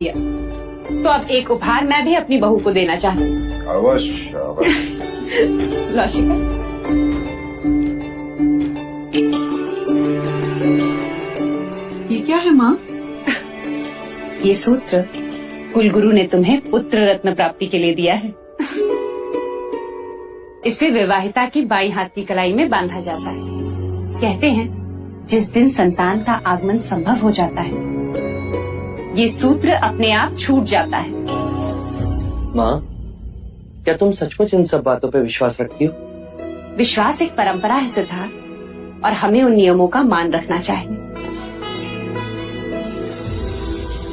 तो अब एक उपहार मैं भी अपनी बहू को देना चाहती हूँ। अवश्य अवश्य। लौशिका, ये क्या है माँ? ये सूत्र कुलगुरु ने तुम्हें पुत्र रत्न प्राप्ति के लिए दिया है। इसे विवाहिता की बाईं हाथ की कलाई में बांधा जाता है। कहते हैं जिस दिन संतान का आगमन संभव हो जाता है, ये सूत्र अपने आप छूट जाता है। माँ, क्या तुम सचमुच इन सब बातों पे विश्वास रखती हो? विश्वास एक परंपरा है सिद्धार्थ, और हमें उन नियमों का मान रखना चाहिए।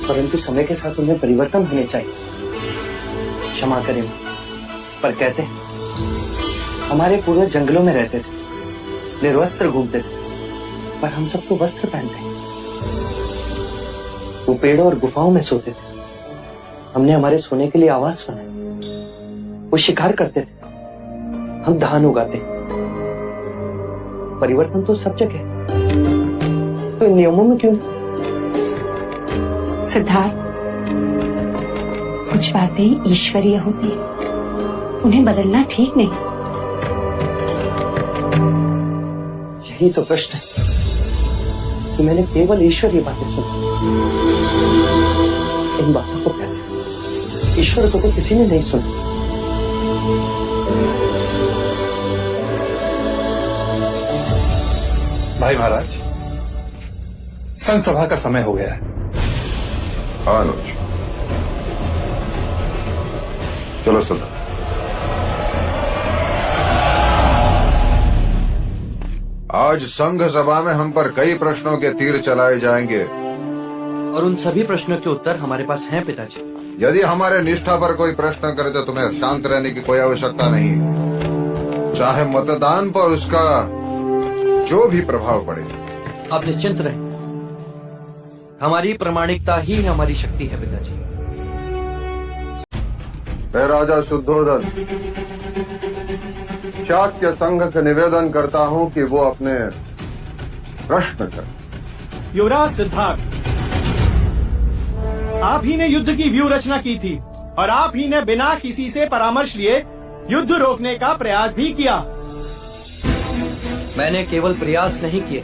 परंतु समय के साथ उन्हें परिवर्तन होने चाहिए। क्षमा करें, पर कहते हैं हमारे पूर्वज जंगलों में रहते थे, निर्वस्त्र घूमते थे, पर हम सबको वस्त्र पहनते हैं। वो पेड़ों और गुफाओं में सोते थे, हमने हमारे सोने के लिए आवास बनाए। वो शिकार करते थे, हम धान उगाते। परिवर्तन तो सब जगह है, तो इन नियमों में क्यों नहीं? सिद्धार्थ, कुछ बातें ईश्वरीय होती हैं, उन्हें बदलना ठीक नहीं। यही तो प्रश्न है कि मैंने केवल ईश्वरीय बातें सुनी। इन बातों को कहते हैं ईश्वर को तो किसी ने नहीं सुना। भाई महाराज, संत सभा का समय हो गया है। अनुज, चलो सदा। आज संघ सभा में हम पर कई प्रश्नों के तीर चलाए जाएंगे, और उन सभी प्रश्नों के उत्तर हमारे पास हैं पिताजी। यदि हमारे निष्ठा पर कोई प्रश्न करे तो तुम्हें शांत रहने की कोई आवश्यकता नहीं, चाहे मतदान पर उसका जो भी प्रभाव पड़े। आप निश्चिंत रहें, हमारी प्रामाणिकता ही हमारी शक्ति है पिताजी। मैं राजा शुद्धोधन शाक्य संघ से निवेदन करता हूं कि वो अपने प्रश्न करें। युवराज सिद्धार्थ, आप ही ने युद्ध की व्यूह रचना की थी और आप ही ने बिना किसी से परामर्श लिए युद्ध रोकने का प्रयास भी किया। मैंने केवल प्रयास नहीं किए,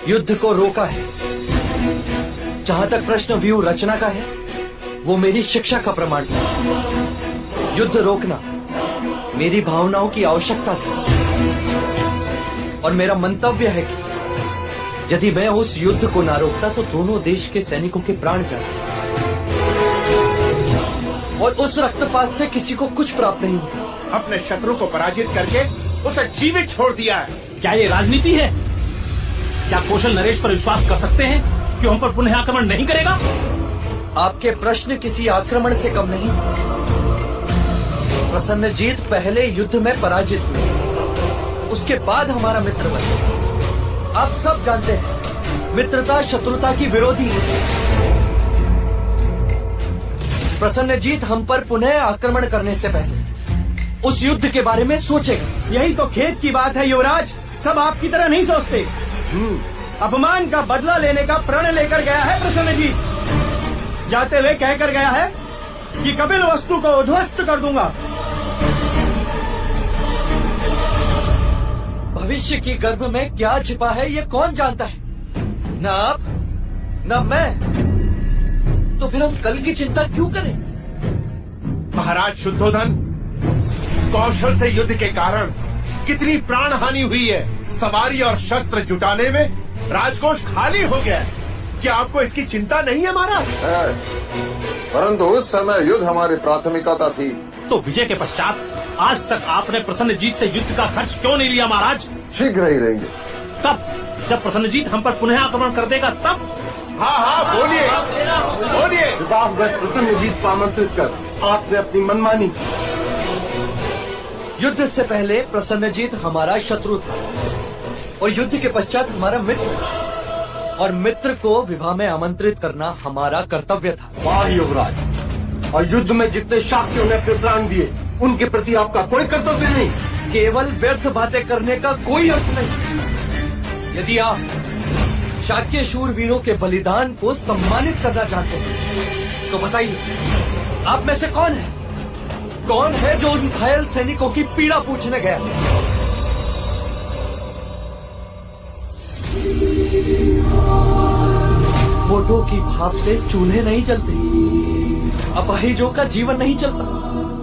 युद्ध को रोका है। जहां तक प्रश्न व्यूह रचना का है, वो मेरी शिक्षा का प्रमाण था। युद्ध रोकना मेरी भावनाओं की आवश्यकता थी, और मेरा मंतव्य है कि यदि मैं उस युद्ध को ना रोकता तो दोनों देश के सैनिकों के प्राण जाते, और उस रक्तपात से किसी को कुछ प्राप्त नहीं होता। अपने शत्रु को पराजित करके उसे जीवित छोड़ दिया है। क्या ये राजनीति है? क्या कौशल नरेश पर विश्वास कर सकते हैं कि हम पर पुनः आक्रमण नहीं करेगा? आपके प्रश्न किसी आक्रमण से कम नहीं। प्रसन्नजीत पहले युद्ध में पराजित हुए, उसके बाद हमारा मित्र बने। आप सब जानते हैं मित्रता शत्रुता की विरोधी है। प्रसन्नजीत हम पर पुनः आक्रमण करने से पहले उस युद्ध के बारे में सोचेगा। यही तो खेद की बात है युवराज, सब आपकी तरह नहीं सोचते। अपमान का बदला लेने का प्रण लेकर गया है प्रसन्नजीत। जाते हुए कहकर गया है कि कपिल वस्तु को उध्वस्त कर दूंगा। भविष्य की गर्भ में क्या छिपा है ये कौन जानता है? न आप न मैं। तो फिर हम कल की चिंता क्यों करें? महाराज शुद्धोधन, कौशल से युद्ध के कारण कितनी प्राण हानि हुई है। सवारी और शस्त्र जुटाने में राजकोष खाली हो गया है। क्या आपको इसकी चिंता नहीं है महाराज? परंतु उस समय युद्ध हमारी प्राथमिकता थी। तो विजय के पश्चात आज तक आपने प्रसन्नजीत से युद्ध का खर्च क्यों नहीं लिया महाराज? शीघ्र ही लेंगे। तब जब प्रसन्नजीत हम पर पुनः आक्रमण कर देगा तब? हाँ बोलिए बोलिए। विवाहगत प्रसन्नजीत को आमंत्रित कर आपने अपनी मनमानी की। युद्ध से पहले प्रसन्नजीत हमारा शत्रु था, और युद्ध के पश्चात हमारा मित्र, और मित्र को विवाह में आमंत्रित करना हमारा कर्तव्य था। वाह युवराज, और युद्ध में जितने शाक्यों ने अपने प्राण दिए उनके प्रति आपका कोई कर्तव्य नहीं। केवल व्यर्थ बातें करने का कोई अर्थ नहीं। यदि आप शाक्य शूरवीरों के बलिदान को सम्मानित करना चाहते हैं तो बताइए, आप में से कौन है? कौन है जो उन घायल सैनिकों की पीड़ा पूछने गया? फोटो की भाप से चूल्हे नहीं चलते, अपाहिजों का जीवन नहीं चलता,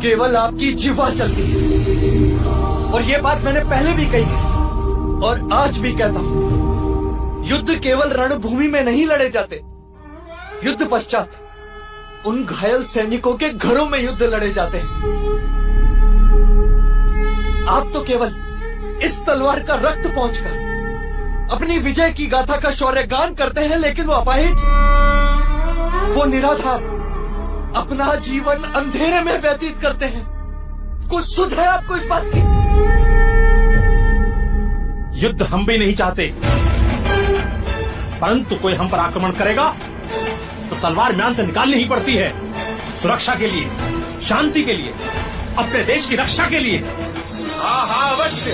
केवल आपकी जिह्वा चलती है। और ये बात मैंने पहले भी कही और आज भी कहता हूं, युद्ध केवल रणभूमि में नहीं लड़े जाते, युद्ध पश्चात उन घायल सैनिकों के घरों में युद्ध लड़े जाते हैं। आप तो केवल इस तलवार का रक्त पहुंचकर अपनी विजय की गाथा का शौर्यगान करते हैं, लेकिन वो अपाहिज, वो निराधार अपना जीवन अंधेरे में व्यतीत करते हैं। कुछ सुध है आपको इस बात की? युद्ध हम भी नहीं चाहते, परंतु कोई हम पर आक्रमण करेगा तो तलवार म्यान से निकालनी ही पड़ती है। सुरक्षा के लिए, शांति के लिए, अपने देश की रक्षा के लिए। हाँ हाँ अवश्य।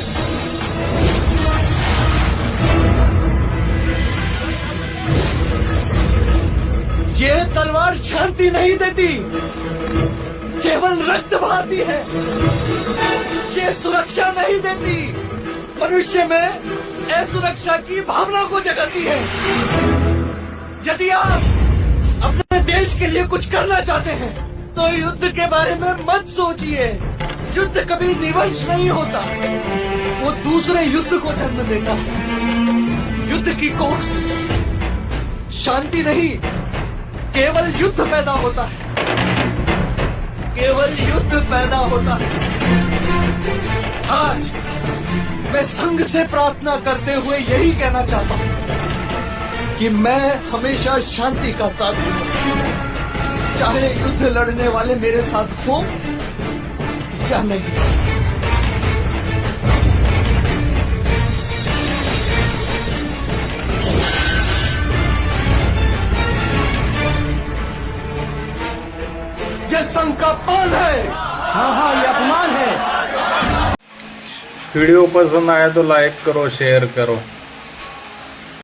ये तलवार शांति नहीं देती, केवल रक्त बहाती है। ये सुरक्षा नहीं देती, मनुष्य में असुरक्षा की भावना को जगाती है। यदि आप अपने देश के लिए कुछ करना चाहते हैं तो युद्ध के बारे में मत सोचिए। युद्ध कभी निवंश नहीं होता, वो दूसरे युद्ध को जन्म देता है। युद्ध की कोख से शांति नहीं, केवल युद्ध पैदा होता है, केवल युद्ध पैदा होता है। आज मैं संघ से प्रार्थना करते हुए यही कहना चाहता हूं कि मैं हमेशा शांति का साथ दूंगा, चाहे युद्ध लड़ने वाले मेरे साथ हो या नहीं। यह संघ का अपमान है। हाँ हाँ, ये अपमान है। वीडियो पसंद आया तो लाइक करो, शेयर करो।